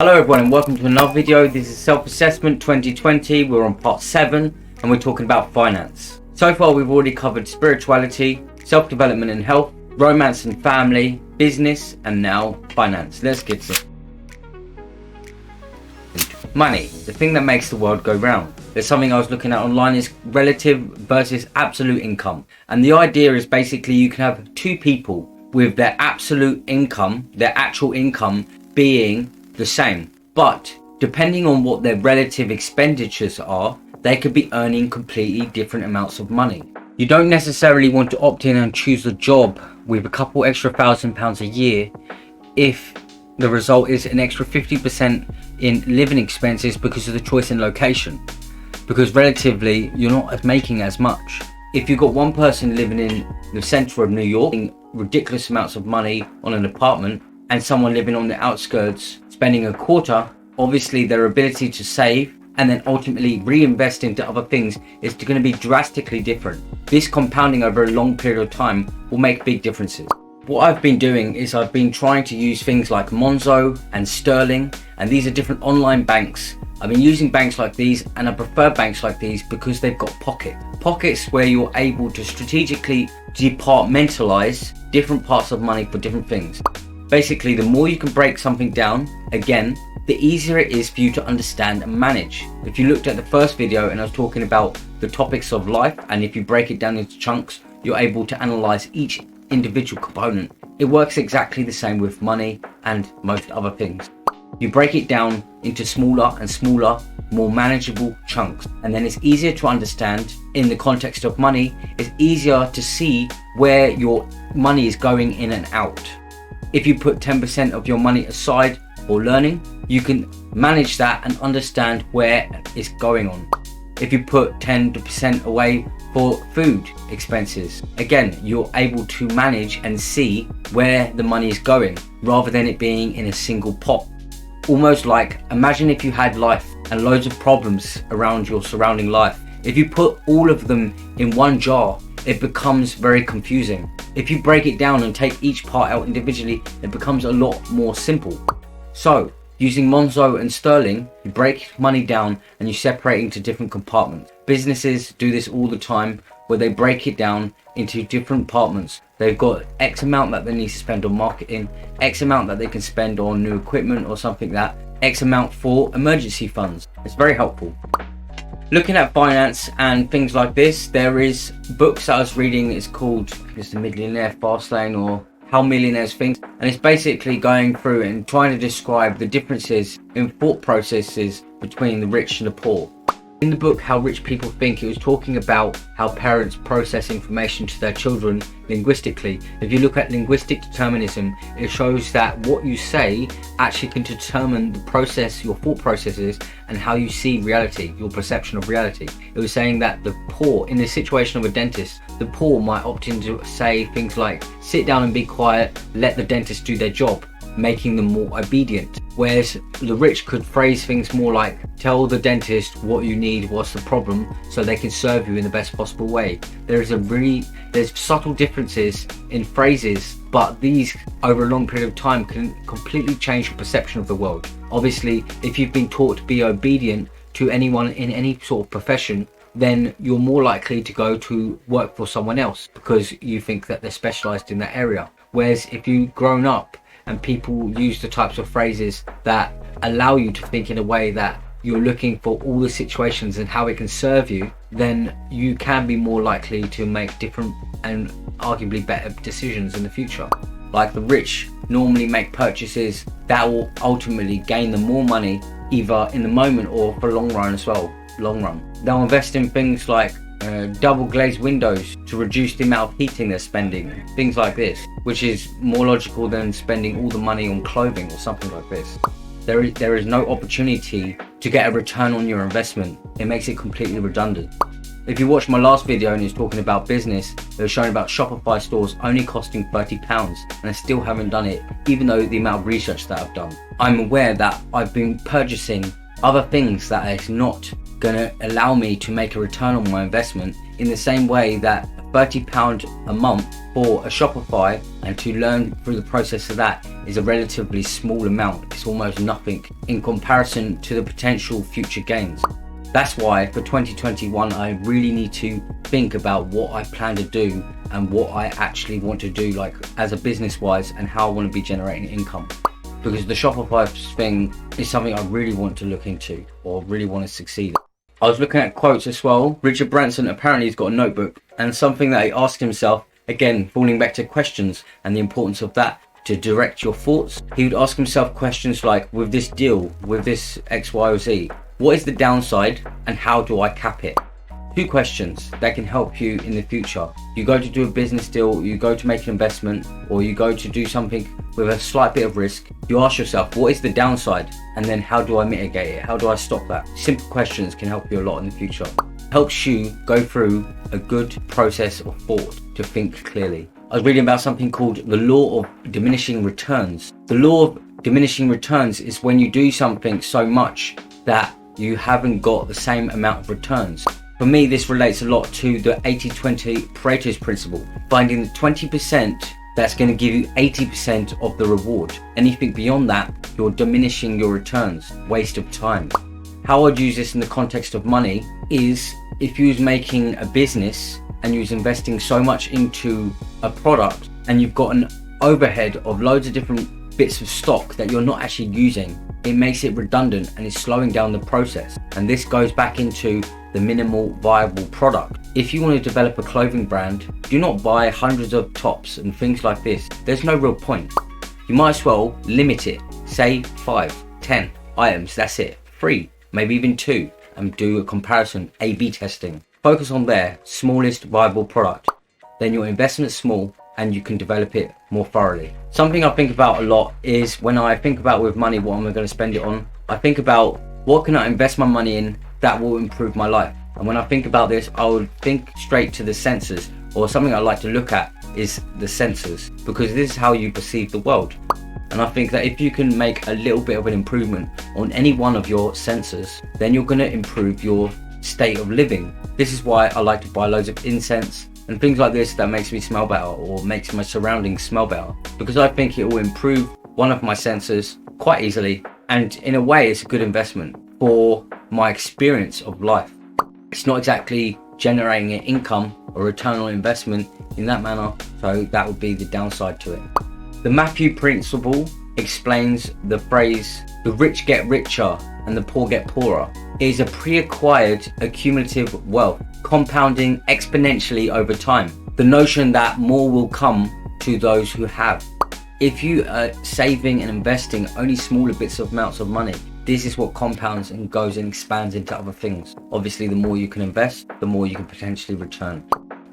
Hello everyone and welcome to another video. This is Self-Assessment 2020. We're on part 7 and we're talking about finance. So far we've already covered spirituality, self-development and health, romance and family, business, and now finance. Let's get to it. Money, the thing that makes the world go round. There's something I was looking at online is relative versus absolute income. And the idea is basically you can have two people with their absolute income, their actual income being the same, but depending on what their relative expenditures are, they could be earning completely different amounts of money. You don't necessarily want to opt in and choose a job with a couple extra £1,000 a year if the result is an extra 50% in living expenses because of the choice in location, because relatively you're not making as much. If you've got one person living in the centre of New York ridiculous amounts of money on an apartment and someone living on the outskirts spending a quarter, obviously their ability to save and then ultimately reinvest into other things is going to be drastically different. This compounding over a long period of time will make big differences. What I've been doing is I've been trying to use things like Monzo and Sterling, and these are different online banks. I've been using banks like these, and I prefer banks like these because they've got pockets where you're able to strategically departmentalize different parts of money for different things. Basically, the more you can break something down, again, the easier it is for you to understand and manage. If you looked at the first video and I was talking about the topics of life, and if you break it down into chunks, you're able to analyze each individual component. It works exactly the same with money and most other things. You break it down into smaller and smaller, more manageable chunks, and then it's easier to understand. In the context of money, it's easier to see where your money is going in and out. If you put 10% of your money aside for learning, you can manage that and understand where it's going on. If you put 10% away for food expenses, again, you're able to manage and see where the money is going rather than it being in a single pot. Almost like, imagine if you had life and loads of problems around your surrounding life. If you put all of them in one jar, it becomes very confusing. If you break it down and take each part out individually, it becomes a lot more simple. So, using Monzo and Sterling, you break money down and you separate into different compartments. Businesses do this all the time, where they break it down into different compartments. They've got X amount that they need to spend on marketing, X amount that they can spend on new equipment or something like that, X amount for emergency funds. It's very helpful. Looking at finance and things like this, there is books I was reading. It's called The Millionaire Fastlane or How Millionaires Think, and it's basically going through and trying to describe the differences in thought processes between the rich and the poor. In the book How Rich People Think, it was talking about how parents process information to their children linguistically. If you look at linguistic determinism, it shows that what you say actually can determine the process, your thought processes, and how you see reality, your perception of reality. It was saying that the poor, in the situation of a dentist, the poor might opt in to say things like, sit down and be quiet, let the dentist do their job, making them more obedient. Whereas the rich could phrase things more like, tell the dentist what you need, what's the problem, so they can serve you in the best possible way. There's subtle differences in phrases, but these over a long period of time can completely change your perception of the world. Obviously, if you've been taught to be obedient to anyone in any sort of profession, then you're more likely to go to work for someone else because you think that they're specialized in that area. Whereas if you've grown up and people use the types of phrases that allow you to think in a way that you're looking for all the situations and how it can serve you, then you can be more likely to make different and arguably better decisions in the future. Like the rich normally make purchases that will ultimately gain them more money, either in the moment or for long run as well. They'll invest in things like double glazed windows to reduce the amount of heating they're spending, things like this, which is more logical than spending all the money on clothing or something like this. There is no opportunity to get a return on your investment. It makes it completely redundant. If you watched my last video and it's talking about business, it was showing about Shopify stores only costing £30, and I still haven't done it, even though the amount of research that I've done. I'm aware that I've been purchasing other things that is not going to allow me to make a return on my investment, in the same way that £30 a month for a Shopify, and to learn through the process of that is a relatively small amount. It's almost nothing in comparison to the potential future gains. That's why for 2021 I really need to think about what I plan to do and what I actually want to do, like as a business wise, and how I want to be generating income. Because the Shopify thing is something I really want to look into, or really want to succeed. I was looking at quotes as well. Richard Branson apparently has got a notebook, and something that he asked himself, again falling back to questions and the importance of that to direct your thoughts. He would ask himself questions like, with this deal, with this X, Y, or Z, what is the downside and how do I cap it? 2 questions that can help you in the future. You go to do a business deal, you go to make an investment, or you go to do something with a slight bit of risk. You ask yourself, what is the downside? And then how do I mitigate it? How do I stop that? Simple questions can help you a lot in the future. Helps you go through a good process of thought to think clearly. I was reading about something called the law of diminishing returns. The law of diminishing returns is when you do something so much that you haven't got the same amount of returns. For me, this relates a lot to the 80-20 Pareto's principle, finding the 20% that's going to give you 80% of the reward. Anything beyond that, you're diminishing your returns, waste of time. How I'd use this in the context of money is, if you was making a business and you was investing so much into a product and you've got an overhead of loads of different bits of stock that you're not actually using, it makes it redundant and is slowing down the process. And this goes back into the minimal viable product. If you want to develop a clothing brand, do not buy hundreds of tops and things like this. There's no real point. You might as well limit it. Say 5, 10 items, that's it. 3, maybe even 2, and do a comparison, A/B testing. Focus on their smallest viable product. Then your investment's small and you can develop it more thoroughly. Something I think about a lot is, when I think about with money, what am I going to spend it on? I think about, what can I invest my money in that will improve my life? And when I think about this, I would think straight to the senses, or something I like to look at is the senses, because this is how you perceive the world. And I think that if you can make a little bit of an improvement on any one of your senses, then you're going to improve your state of living. This is why I like to buy loads of incense and things like this that makes me smell better, or makes my surroundings smell better, because I think it will improve one of my senses quite easily, and in a way it's a good investment for my experience of life. It's not exactly generating an income or return on investment in that manner, so that would be the downside to it. The Matthew principle explains the phrase, the rich get richer and the poor get poorer. It is a pre-acquired accumulative wealth, compounding exponentially over time. The notion that more will come to those who have. If you are saving and investing only smaller bits of amounts of money, this is what compounds and goes and expands into other things. Obviously, the more you can invest, the more you can potentially return.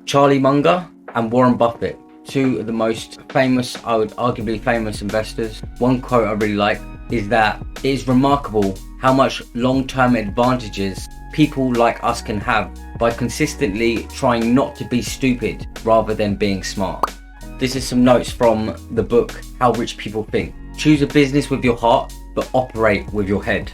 Charlie Munger and Warren Buffett, 2 of the most famous, I would arguably famous investors. One quote I really like is that it is remarkable how much long-term advantages people like us can have by consistently trying not to be stupid rather than being smart. This is some notes from the book How Rich People Think. Choose a business with your heart, but operate with your head.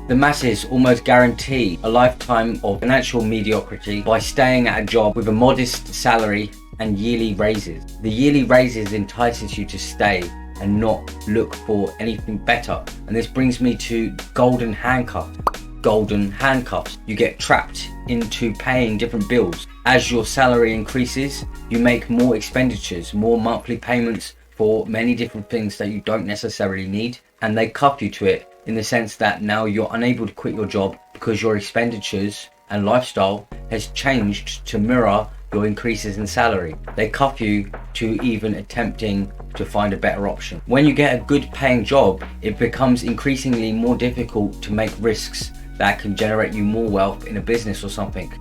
The masses almost guarantee a lifetime of financial mediocrity by staying at a job with a modest salary and yearly raises. The yearly raises entices you to stay and not look for anything better. And this brings me to golden handcuffs. Golden handcuffs. You get trapped into paying different bills. As your salary increases, you make more expenditures, more monthly payments for many different things that you don't necessarily need, and they cuff you to it in the sense that now you're unable to quit your job because your expenditures and lifestyle has changed to mirror your increases in salary. They cuff you to even attempting to find a better option. When you get a good paying job, it becomes increasingly more difficult to make risks that can generate you more wealth in a business or something.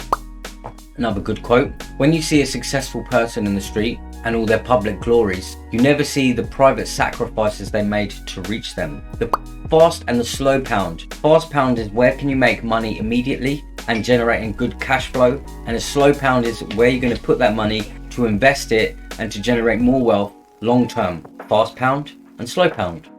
Another good quote: when you see a successful person in the street and all their public glories, you never see the private sacrifices they made to reach them. The fast and the slow pound. Fast pound is where can you make money immediately and generating good cash flow, and a slow pound is where you're going to put that money to invest it and to generate more wealth long term. Fast pound and slow pound.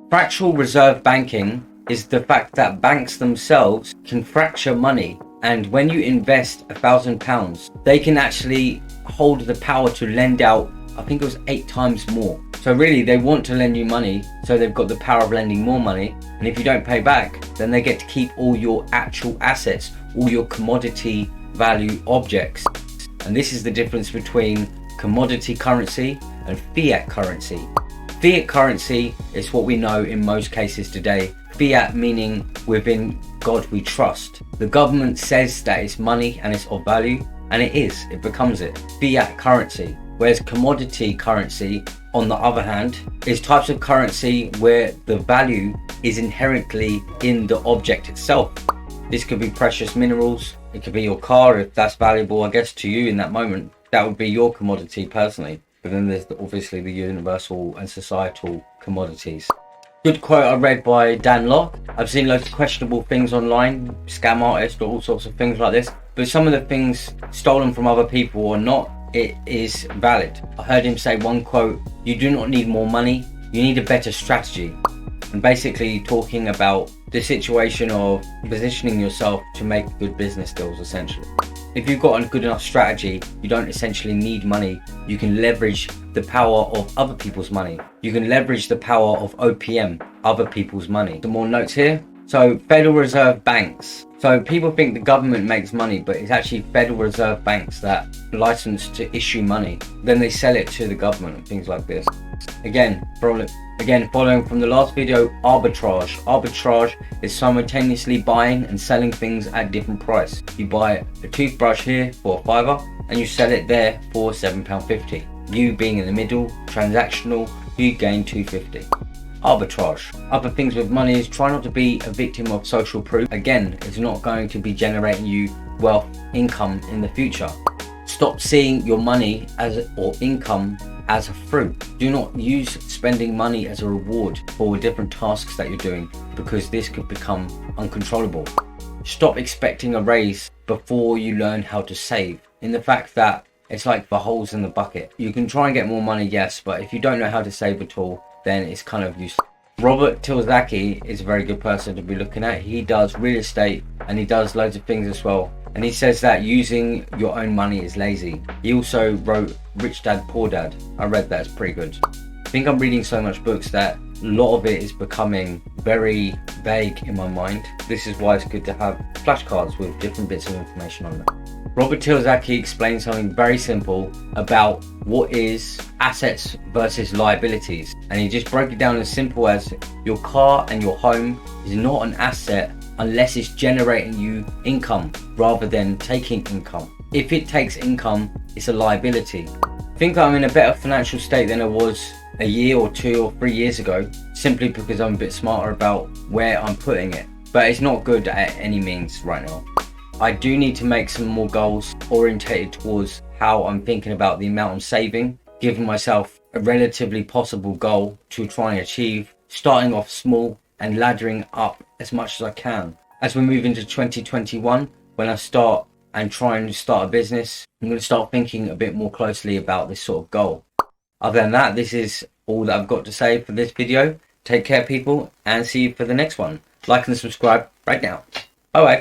Fractional reserve banking is the fact that banks themselves can fracture money, and when you invest £1,000, they can actually hold the power to lend out, I think it was 8 times more. So really they want to lend you money, so they've got the power of lending more money, and if you don't pay back, then they get to keep all your actual assets, all your commodity value objects. And this is the difference between commodity currency and fiat currency. Fiat currency is what we know in most cases today. Fiat meaning within God we trust. The government says that it's money and it's of value, and it is, it becomes it. Fiat currency. Whereas commodity currency, on the other hand, is types of currency where the value is inherently in the object itself. This could be precious minerals, it could be your car if that's valuable, I guess, to you in that moment. That would be your commodity personally. But then there's obviously the universal and societal commodities. Good quote I read by Dan Locke. I've seen loads of questionable things online, scam artists, all sorts of things like this. But some of the things stolen from other people or not, it is valid. I heard him say one quote, "You do not need more money, you need a better strategy." And basically talking about the situation of positioning yourself to make good business deals essentially. If you've got a good enough strategy, you don't essentially need money. You can leverage the power of other people's money. You can leverage the power of OPM, other people's money. Some more notes here. So Federal Reserve banks. So people think the government makes money, but it's actually Federal Reserve banks that license to issue money. Then they sell it to the government and things like this. Again, following from the last video, arbitrage. Arbitrage is simultaneously buying and selling things at different price. You buy a toothbrush here for £5 and you sell it there for £7.50. You being in the middle, transactional, you gain £2.50. Arbitrage. Other things with money is try not to be a victim of social proof. Again, it's not going to be generating you wealth, income in the future. Stop seeing your money or income as a fruit. Do not use spending money as a reward for different tasks that you're doing, because this could become uncontrollable. Stop expecting a raise before you learn how to save, in the fact that it's like the holes in the bucket. You can try and get more money, yes, but if you don't know how to save at all, then it's kind of useless. Robert Kiyosaki is a very good person to be looking at. He does real estate and he does loads of things as well. And he says that using your own money is lazy. He also wrote Rich Dad Poor Dad. I read that, it's pretty good. I think I'm reading so much books that a lot of it is becoming very vague in my mind. This is why it's good to have flashcards with different bits of information on them. Robert Kiyosaki explains something very simple about what is assets versus liabilities. And he just broke it down as simple as your car and your home is not an asset unless it's generating you income rather than taking income. If it takes income, it's a liability. I think I'm in a better financial state than I was a year or 2 or 3 years ago, simply because I'm a bit smarter about where I'm putting it. But it's not good at any means right now. I do need to make some more goals orientated towards how I'm thinking about the amount I'm saving, giving myself a relatively possible goal to try and achieve, starting off small and laddering up as much as I can. As we move into 2021, when I start and try and start a business, I'm going to start thinking a bit more closely about this sort of goal. Other than that, this is all that I've got to say for this video. Take care, people, and see you for the next one. Like and subscribe right now. Bye bye.